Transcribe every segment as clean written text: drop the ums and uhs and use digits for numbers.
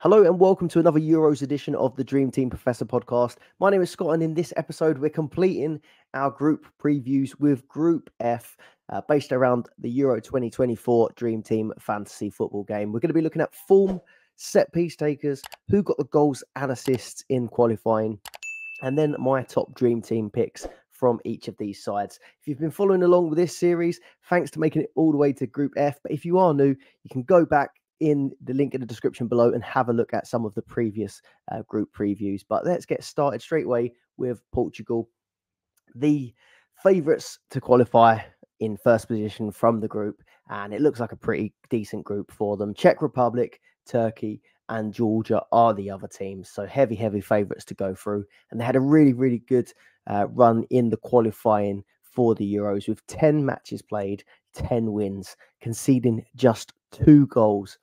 Hello and welcome to another Euros edition of the Dream Team Professor podcast. My name is Scott, and in this episode, we're completing our group previews with Group F, based around the Euro 2024 Dream Team fantasy football game. We're going to be looking at form, set piece takers, who got the goals and assists in qualifying, and then my top Dream Team picks from each of these sides. If you've been following along with this series, thanks to making it all the way to Group F. But if you are new, you can go back in the link in the description below and have a look at some of the previous group previews. But let's get started straight away with Portugal, the favourites to qualify in first position from the group, and it looks like a pretty decent group for them. Czech Republic, Turkey and Georgia are the other teams, so heavy favourites to go through, and they had a really good run in the qualifying for the Euros with 10 matches played, 10 wins, conceding just 2 goals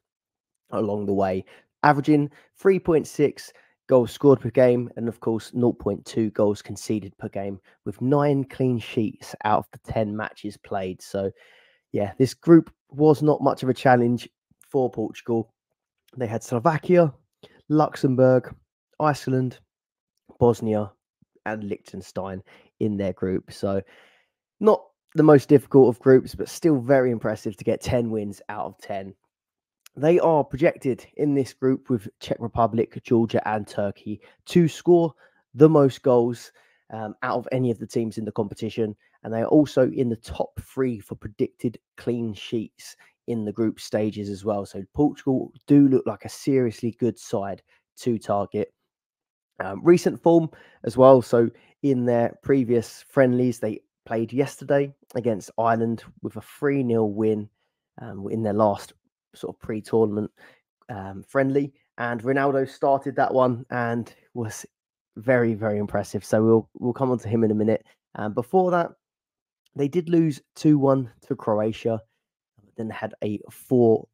along the way, averaging 3.6 goals scored per game, and of course 0.2 goals conceded per game, with 9 clean sheets out of the 10 matches played. So yeah, this group was not much of a challenge for Portugal. They had Slovakia, Luxembourg, Iceland, Bosnia and Liechtenstein in their group. So not the most difficult of groups, but still very impressive to get 10 wins out of 10. They are projected in this group with Czech Republic, Georgia and Turkey to score the most goals out of any of the teams in the competition. And they are also in the top 3 for predicted clean sheets in the group stages as well. So Portugal do look like a seriously good side to target. Recent form as well. So in their previous friendlies, they played yesterday against Ireland with a 3-0 win in their last sort of pre-tournament friendly, and Ronaldo started that one and was very impressive. So we'll come on to him in a minute. Before that, they did lose 2-1 to Croatia, then they had a 4-2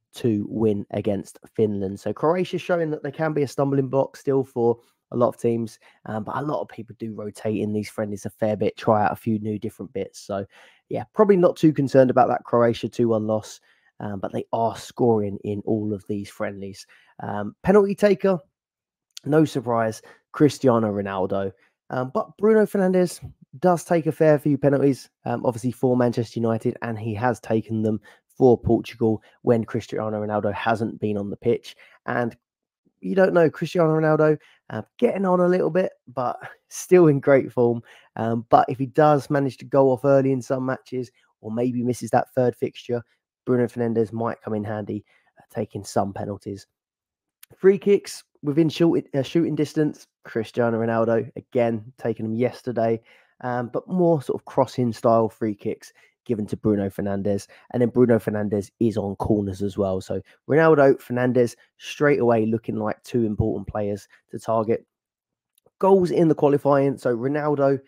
win against Finland. So Croatia showing that they can be a stumbling block still for a lot of teams, but a lot of people do rotate in these friendlies a fair bit, try out a few new different bits. So yeah, probably not too concerned about that Croatia 2-1 loss. But they are scoring in all of these friendlies. Penalty taker, no surprise, Cristiano Ronaldo. But Bruno Fernandes does take a fair few penalties, obviously for Manchester United, and he has taken them for Portugal when Cristiano Ronaldo hasn't been on the pitch. And you don't know, Cristiano Ronaldo getting on a little bit, but still in great form. But if he does manage to go off early in some matches, or maybe misses that third fixture, Bruno Fernandes might come in handy, taking some penalties. Free kicks within shooting distance, Cristiano Ronaldo, again, taking them yesterday, but more sort of crossing style free kicks given to Bruno Fernandes. And then Bruno Fernandes is on corners as well. So Ronaldo, Fernandes, straight away looking like 2 important players to target. Goals in the qualifying. So Ronaldo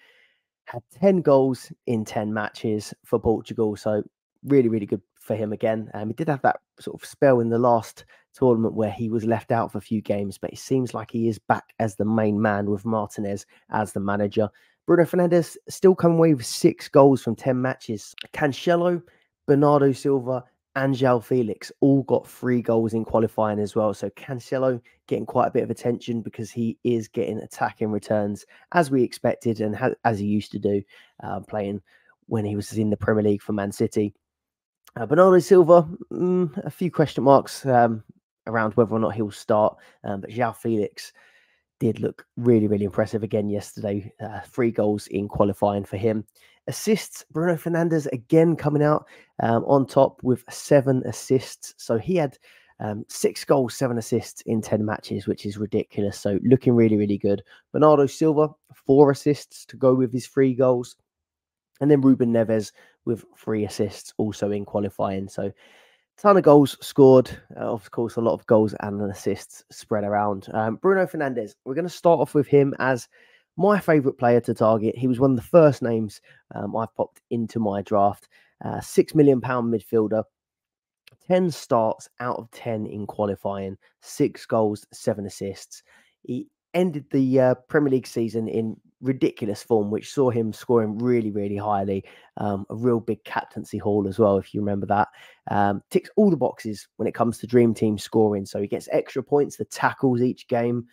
had 10 goals in 10 matches for Portugal. So really good for him again. He did have that sort of spell in the last tournament where he was left out for a few games, but it seems like he is back as the main man with Martinez as the manager. Bruno Fernandes still coming away with 6 goals from 10 matches. Cancelo, Bernardo Silva and João Felix all got 3 goals in qualifying as well. So Cancelo getting quite a bit of attention because he is getting attacking returns as we expected and as he used to do, playing when he was in the Premier League for Man City. Bernardo Silva, a few question marks around whether or not he'll start, but João Felix did look really impressive again yesterday. 3 goals in qualifying for him. Assists, Bruno Fernandes again coming out on top with 7 assists. So he had 6 goals, 7 assists in 10 matches, which is ridiculous. So looking really good. Bernardo Silva, 4 assists to go with his 3 goals. And then Ruben Neves with 3 assists also in qualifying. So ton of goals scored. Of course, a lot of goals and assists spread around. Bruno Fernandes, we're going to start off with him as my favourite player to target. He was one of the first names I've popped into my draft. £6 million midfielder. 10 starts out of 10 in qualifying. 6 goals, 7 assists. He ended the Premier League season in ridiculous form, which saw him scoring really, really highly. A real big captaincy haul as well, if you remember that. Ticks all the boxes when it comes to Dream Team scoring. So he gets extra points for tackles each game,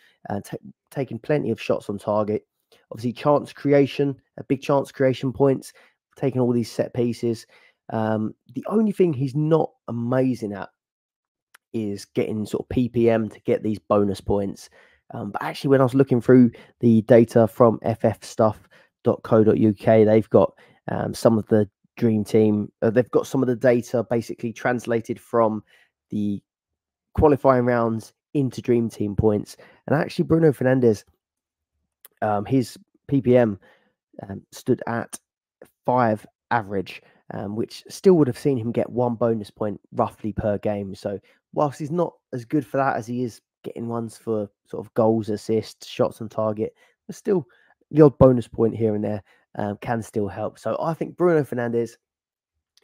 taking plenty of shots on target. Obviously, chance creation, a big chance creation points, taking all these set pieces. The only thing he's not amazing at is getting sort of PPM to get these bonus points. But actually, when I was looking through the data from ffstuff.co.uk, they've got some of the Dream Team. They've got some of the data basically translated from the qualifying rounds into Dream Team points. And actually, Bruno Fernandes, his PPM stood at 5 average, which still would have seen him get 1 bonus point roughly per game. So whilst he's not as good for that as he is getting ones for sort of goals, assists, shots on target, but still the odd bonus point here and there can still help. So I think Bruno Fernandes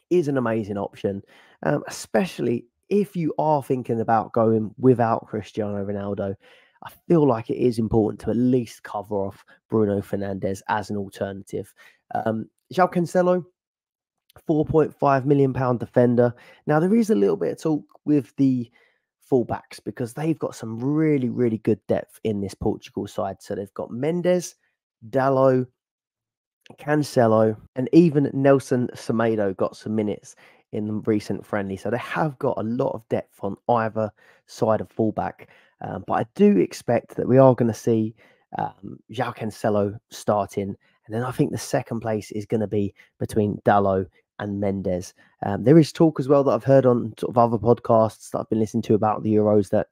is an amazing option, especially if you are thinking about going without Cristiano Ronaldo. I feel like it is important to at least cover off Bruno Fernandes as an alternative. João Cancelo, £4.5 million defender. Now, there is a little bit of talk with the fullbacks because they've got some really, really good depth in this Portugal side. So they've got Mendes, Dalot, Cancelo, and even Nelson Semedo got some minutes in the recent friendly. So they have got a lot of depth on either side of fullback. But I do expect that we are going to see João Cancelo starting. And then I think the second place is going to be between Dalot and Mendes. There is talk as well that I've heard on sort of other podcasts that I've been listening to about the Euros that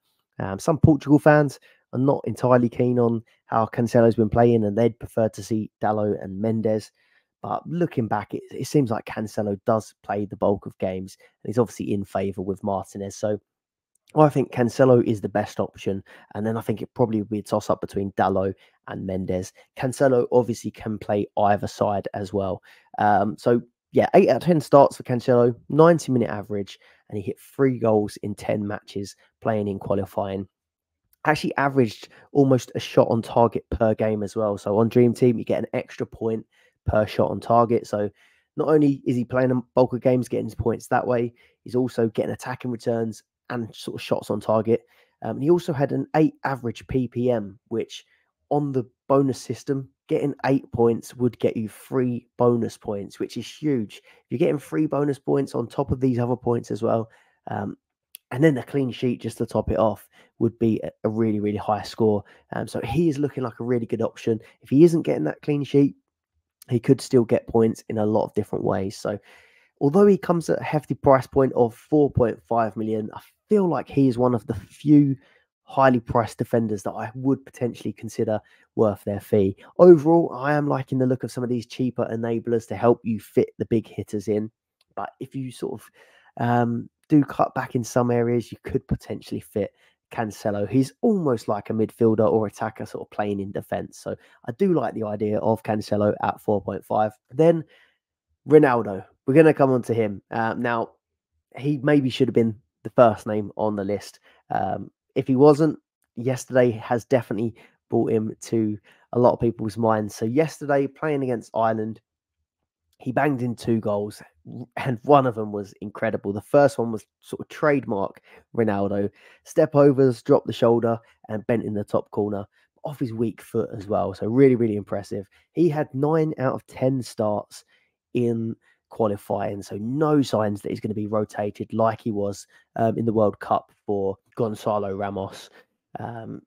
some Portugal fans are not entirely keen on how Cancelo's been playing and they'd prefer to see Dalot and Mendes. But looking back, it seems like Cancelo does play the bulk of games and he's obviously in favour with Martinez. So I think Cancelo is the best option. And then I think it probably would be a toss-up between Dalot and Mendes. Cancelo obviously can play either side as well. So yeah, 8 out of 10 starts for Cancelo, 90-minute average, and he hit 3 goals in 10 matches playing in qualifying. Actually averaged almost a shot on target per game as well. So on Dream Team, you get an extra point per shot on target. So not only is he playing a bulk of games, getting his points that way, he's also getting attacking returns and sort of shots on target. He also had an 8 average PPM, which on the bonus system, getting 8 points would get you 3 bonus points, which is huge. If you're getting 3 bonus points on top of these other points as well, and then a clean sheet just to top it off would be a really, really high score. So he is looking like a really good option. If he isn't getting that clean sheet, he could still get points in a lot of different ways. So although he comes at a hefty price point of 4.5 million, I feel like he is one of the few highly priced defenders that I would potentially consider worth their fee. Overall, I am liking the look of some of these cheaper enablers to help you fit the big hitters in. But if you sort of do cut back in some areas, you could potentially fit Cancelo. He's almost like a midfielder or attacker sort of playing in defence. So I do like the idea of Cancelo at 4.5. Then Ronaldo. We're going to come on to him. Now, he maybe should have been the first name on the list. If he wasn't, yesterday has definitely brought him to a lot of people's minds. So yesterday, playing against Ireland, he banged in 2 goals, and one of them was incredible. The first one was sort of trademark Ronaldo. Step overs, drop the shoulder, and bent in the top corner off his weak foot as well. So really, really impressive. He had 9 out of 10 starts in qualifying, so no signs that he's going to be rotated like he was in the World Cup for Gonzalo Ramos. 10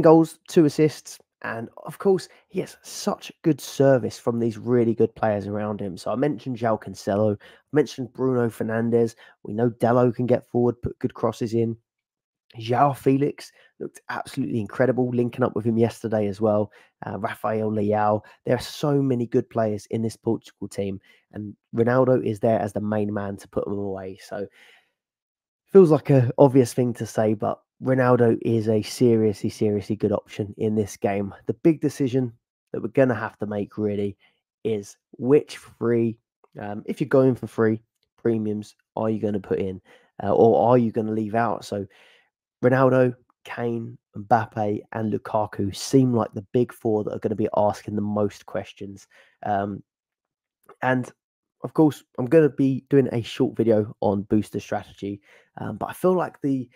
goals, 2 assists. And of course, he has such good service from these really good players around him. So I mentioned João Cancelo, I mentioned Bruno Fernandes. We know Dalot can get forward, put good crosses in. João Felix looked absolutely incredible, linking up with him yesterday as well. Rafael Leao. There are so many good players in this Portugal team, and Ronaldo is there as the main man to put them away. So feels like an obvious thing to say, but Ronaldo is a seriously good option in this game. The big decision that we're going to have to make really is which free, if you're going for free premiums, are you going to put in or are you going to leave out? So Ronaldo, Kane, Mbappe, and Lukaku seem like the big four that are going to be asking the most questions. And of course, I'm going to be doing a short video on booster strategy, but I feel like the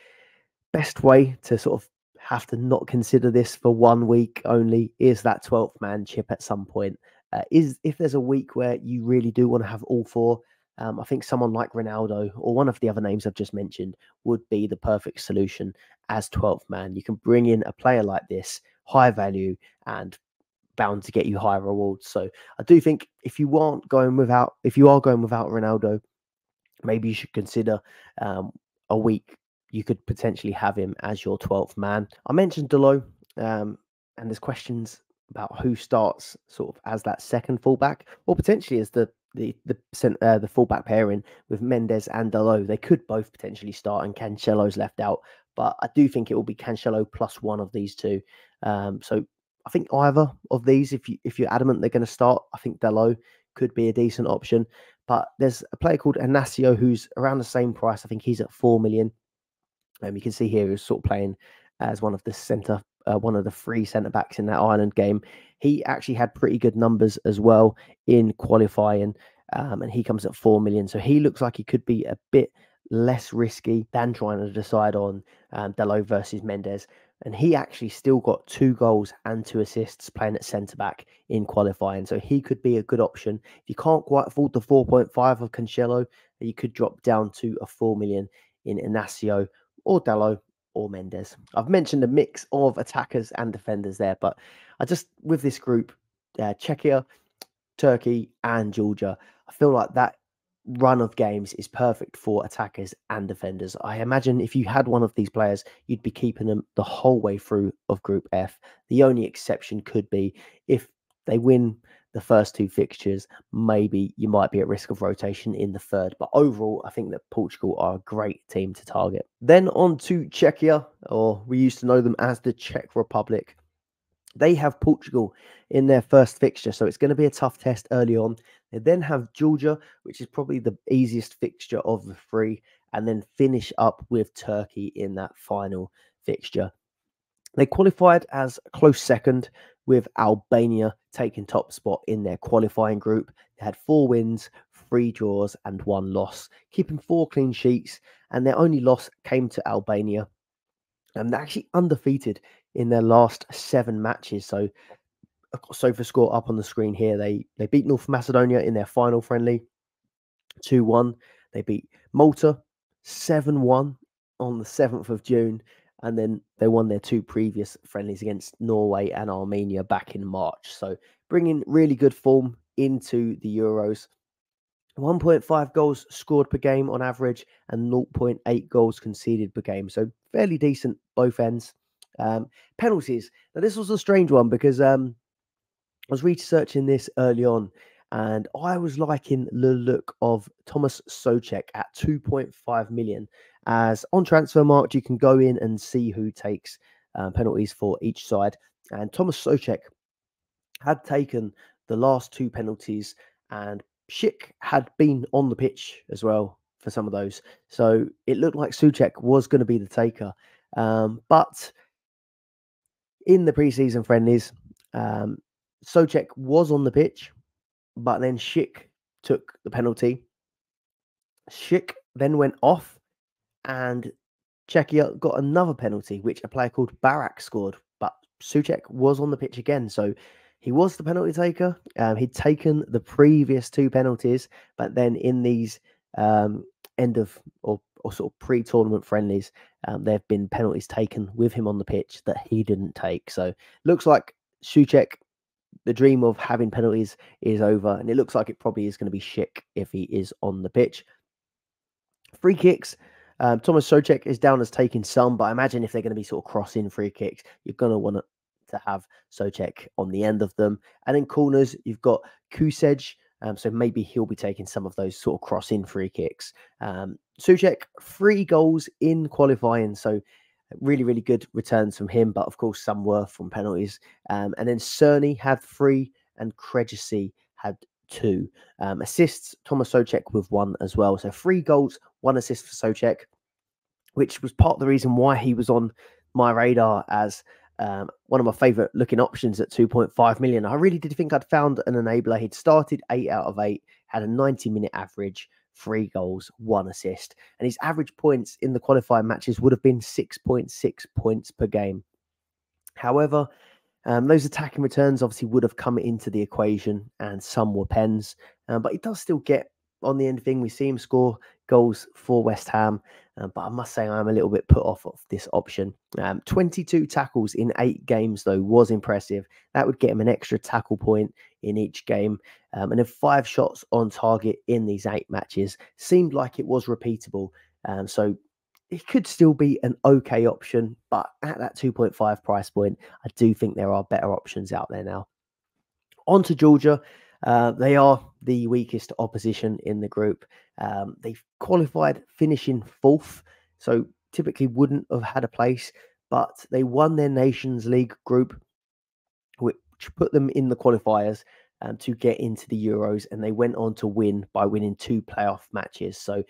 best way to sort of have to not consider this for 1 week only is that 12th man chip at some point. Is if there's a week where you really do want to have all four, I think someone like Ronaldo or one of the other names I've just mentioned would be the perfect solution as 12th man. You can bring in a player like this, high value and bound to get you higher rewards. So I do think if you are going without Ronaldo, maybe you should consider a week you could potentially have him as your 12th man. I mentioned Delo, and there's questions about who starts sort of as that second fullback, or potentially as the fullback pairing with Mendes and Delo. They could both potentially start, and Cancelo's left out. But I do think it will be Cancelo plus one of these two. So I think either of these, if you're adamant they're going to start, I think Delo could be a decent option. But there's a player called Inacio who's around the same price. I think he's at 4 million. You can see here he's sort of playing as one of the free centre backs in that Ireland game. He actually had pretty good numbers as well in qualifying, and he comes at 4 million. So he looks like he could be a bit less risky than trying to decide on Delo versus Mendes. And he actually still got 2 goals and 2 assists playing at centre back in qualifying. So he could be a good option. If you can't quite afford the 4.5 of Cancelo, you could drop down to a 4 million in Inacio or Delo or Mendes. I've mentioned a mix of attackers and defenders there, but I just, with this group, Czechia, Turkey, and Georgia, I feel like that run of games is perfect for attackers and defenders. I imagine if you had one of these players, you'd be keeping them the whole way through of Group F. The only exception could be if they win the first 2 fixtures, maybe you might be at risk of rotation in the third. But overall, I think that Portugal are a great team to target. Then on to Czechia, or we used to know them as the Czech Republic. They have Portugal in their first fixture, so it's going to be a tough test early on. They then have Georgia, which is probably the easiest fixture of the 3, and then finish up with Turkey in that final fixture. They qualified as a close second, with Albania taking top spot in their qualifying group. They had 4 wins, 3 draws, and 1 loss, keeping 4 clean sheets, and their only loss came to Albania. And they're actually undefeated in their last 7 matches. So for score up on the screen here, they beat North Macedonia in their final friendly 2-1. They beat Malta 7-1 on the 7th of June. And then they won their 2 previous friendlies against Norway and Armenia back in March. So bringing really good form into the Euros. 1.5 goals scored per game on average and 0.8 goals conceded per game. So fairly decent both ends. Penalties. Now, this was a strange one because I was researching this early on and I was liking the look of Thomas Soucek at 2.5 million. As on Transfermarkt, you can go in and see who takes penalties for each side. And Thomas Soucek had taken the last 2 penalties, and Schick had been on the pitch as well for some of those. So it looked like Soucek was going to be the taker. But in the preseason friendlies, Soucek was on the pitch, but then Schick took the penalty. Schick then went off, and Czechia got another penalty, which a player called Barak scored. But Soucek was on the pitch again, so he was the penalty taker. He'd taken the previous 2 penalties, but then in these end of or sort of pre-tournament friendlies, there have been penalties taken with him on the pitch that he didn't take. So looks like Soucek, the dream of having penalties is over, and it looks like it probably is going to be Schick if he is on the pitch. Free kicks. Thomas Soucek is down as taking some, but I imagine if they're going to be sort of crossing free kicks, you're going to want to have Soucek on the end of them. And in corners, you've got Kusej, so maybe he'll be taking some of those sort of cross-in free kicks. Soucek, 3 goals in qualifying, so really, really good returns from him, but of course some were from penalties. And then Cerny had 3, and Krejci had 2. Assists, Thomas Soucek with 1 as well. So 3 goals, 1 assist for Soucek, which was part of the reason why he was on my radar as one of my favourite looking options at 2.5 million. I really did think I'd found an enabler. He'd started 8 out of 8, had a 90-minute average, 3 goals, 1 assist, and his average points in the qualifying matches would have been 6.6 points per game. However, those attacking returns obviously would have come into the equation, and some were pens, but he does still get on the end thing. We see him score goals for West Ham, but I must say I'm a little bit put off of this option. 22 tackles in 8 games, though, was impressive. That would get him an extra tackle point in each game, and then 5 shots on target in these 8 matches. Seemed like it was repeatable, so it could still be an okay option, but at that 2.5 price point, I do think there are better options out there now. On to Georgia. They are the weakest opposition in the group. They've qualified finishing 4th, so typically wouldn't have had a place, but they won their Nations League group, which put them in the qualifiers to get into the Euros, and they went on to win by winning 2 playoff matches. So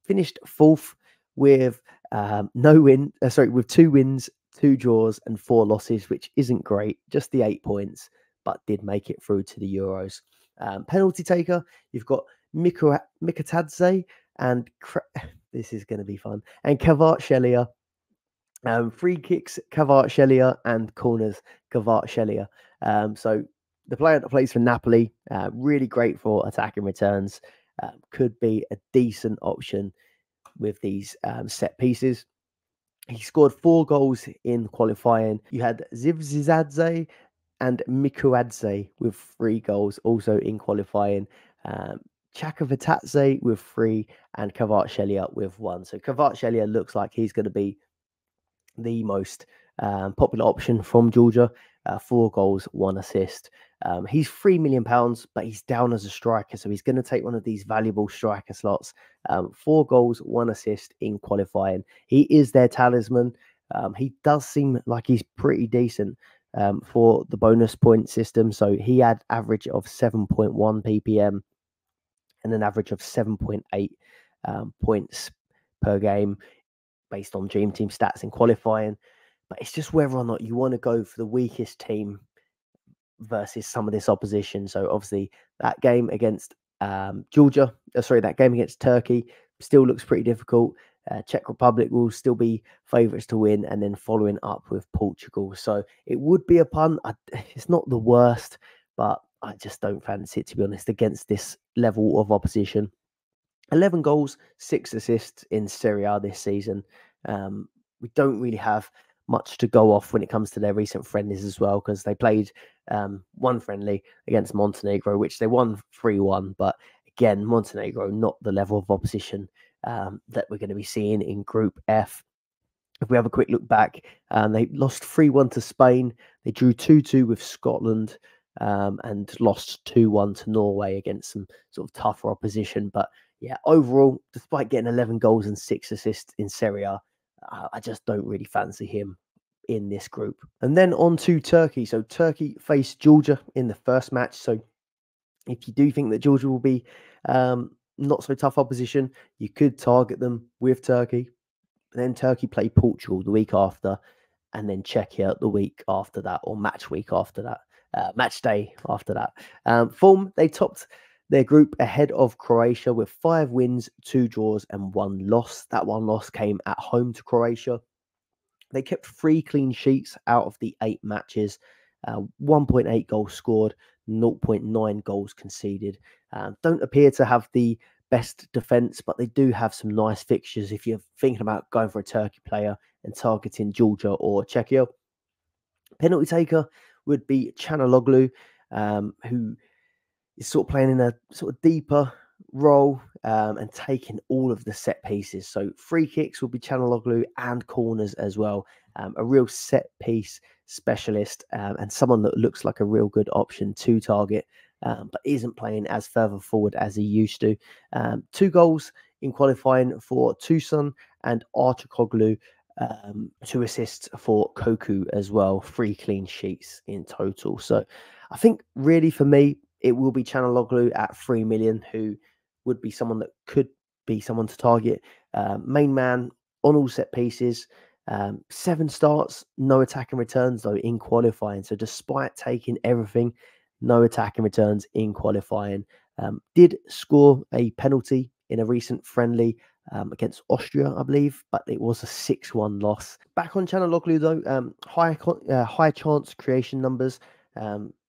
finished 4th with with 2 wins, 2 draws, and 4 losses, which isn't great. Just the 8 points, but did make it through to the Euros. Penalty taker, you've got Mikatadze and this is going to be fun, and Kvaratskhelia. Free kicks, Kvaratskhelia, and corners, Kvaratskhelia. So the player that plays for Napoli, really great for attacking returns, could be a decent option with these set pieces. He scored 4 goals in qualifying. You had Zivzadze and Mikuadze with 3 goals also in qualifying. Chakavatadze with 3 and Kvaratskhelia with 1. So Kvaratskhelia looks like he's going to be the most popular option from Georgia. 4 goals, 1 assist. He's £3 million, but he's down as a striker, so he's going to take one of these valuable striker slots. 4 goals, 1 assist in qualifying. He is their talisman. He does seem like he's pretty decent for the bonus point system. So he had average of 7.1 ppm and an average of 7.8 points per game based on Dream Team stats in qualifying. But it's just whether or not you want to go for the weakest team versus some of this opposition. So obviously that game against that game against Turkey still looks pretty difficult. Czech Republic will still be favourites to win, and then following up with Portugal. So it would be a punt. It's not the worst, but I just don't fancy it, to be honest, against this level of opposition. 11 goals, 6 assists in Serie A this season. We don't really have much to go off when it comes to their recent friendlies as well, because they played one friendly against Montenegro, which they won 3-1. But again, Montenegro, not the level of opposition that we're going to be seeing in Group F. If we have a quick look back, they lost 3-1 to Spain. They drew 2-2 with Scotland and lost 2-1 to Norway against some sort of tougher opposition. But yeah, overall, despite getting 11 goals and 6 assists in Serie A, I just don't really fancy him in this group. And then on to Turkey. So Turkey faced Georgia in the first match. So if you do think that Georgia will be not so tough opposition, you could target them with Turkey. Then Turkey play Portugal the week after, and then Czechia the week after that, or match week after that, match day after that. Form, they topped their group ahead of Croatia with 5 wins, 2 draws, and 1 loss. That 1 loss came at home to Croatia. They kept 3 clean sheets out of the 8 matches, 1.8 goals scored, 0.9 goals conceded. Don't appear to have the best defense, but they do have some nice fixtures if you're thinking about going for a Turkey player and targeting Georgia or Czechia. Penalty taker would be Çalhanoğlu, who is sort of playing in a sort of deeper role and taking all of the set pieces. So free kicks will be Çalhanoğlu and corners as well. A real set piece specialist and someone that looks like a real good option to target, but isn't playing as further forward as he used to. 2 goals in qualifying for Tucson and Archikoglu, 2 assists for Koku as well. 3 clean sheets in total. So I think really for me, it will be Çalhanoğlu at 3 million, who would be someone that could be someone to target. Main man on all set pieces. 7 starts, no attacking returns though in qualifying. So despite taking everything, no attacking returns in qualifying. Did score a penalty in a recent friendly against Austria, I believe, but it was a 6-1 loss. Back on Chanaloglu though, high chance creation numbers,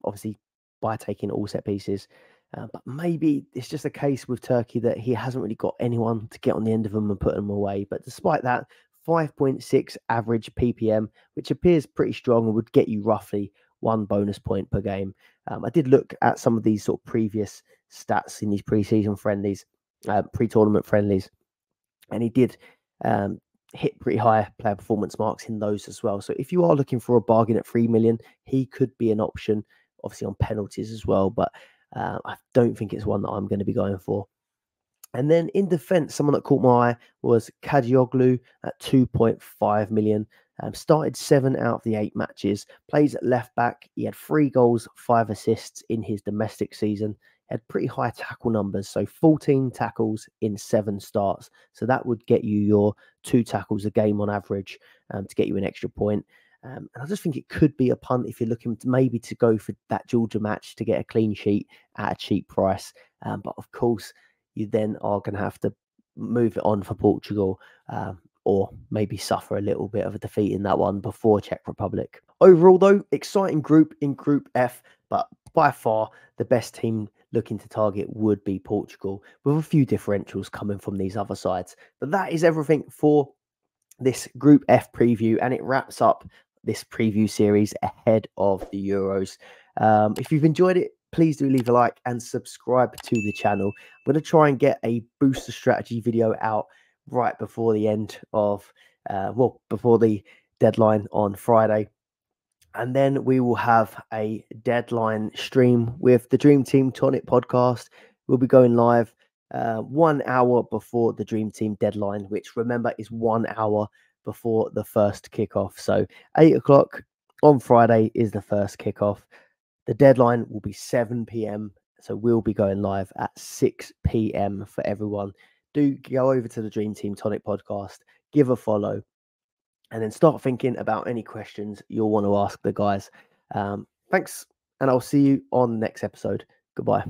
obviously by taking all set pieces. But maybe it's just a case with Turkey that he hasn't really got anyone to get on the end of them and put them away. But despite that, 5.6 average PPM, which appears pretty strong and would get you roughly 1 bonus point per game. I did look at some of these sort of previous stats in these pre-season friendlies, pre-tournament friendlies, and he did hit pretty high player performance marks in those as well. So if you are looking for a bargain at 3 million, he could be an option, obviously on penalties as well, but I don't think it's one that I'm going to be going for. And then in defence, someone that caught my eye was Kadioglu at 2.5 million. Started 7 out of the 8 matches. Plays at left back. He had 3 goals, 5 assists in his domestic season. Had pretty high tackle numbers, so 14 tackles in 7 starts. So that would get you your 2 tackles a game on average to get you an extra point. And I just think it could be a punt if you're looking to maybe to go for that Georgia match to get a clean sheet at a cheap price. But of course, you then are going to have to move it on for Portugal, or maybe suffer a little bit of a defeat in that one before Czech Republic. Overall, though, exciting group in Group F, but by far the best team looking to target would be Portugal, with a few differentials coming from these other sides. But that is everything for this Group F preview, and it wraps up this preview series ahead of the Euros. If you've enjoyed it, please do leave a like and subscribe to the channel. I'm going to try and get a booster strategy video out right before the end of, before the deadline on Friday. And then we will have a deadline stream with the Dream Team Tonic podcast. We'll be going live 1 hour before the Dream Team deadline, which remember is 1 hour before the first kickoff. So 8 o'clock on Friday is the first kickoff. The deadline will be 7 p.m. So we'll be going live at 6 p.m. for everyone. Do go over to the Dream Team Tonic podcast, give a follow, and then start thinking about any questions you'll want to ask the guys. Thanks, and I'll see you on the next episode. Goodbye.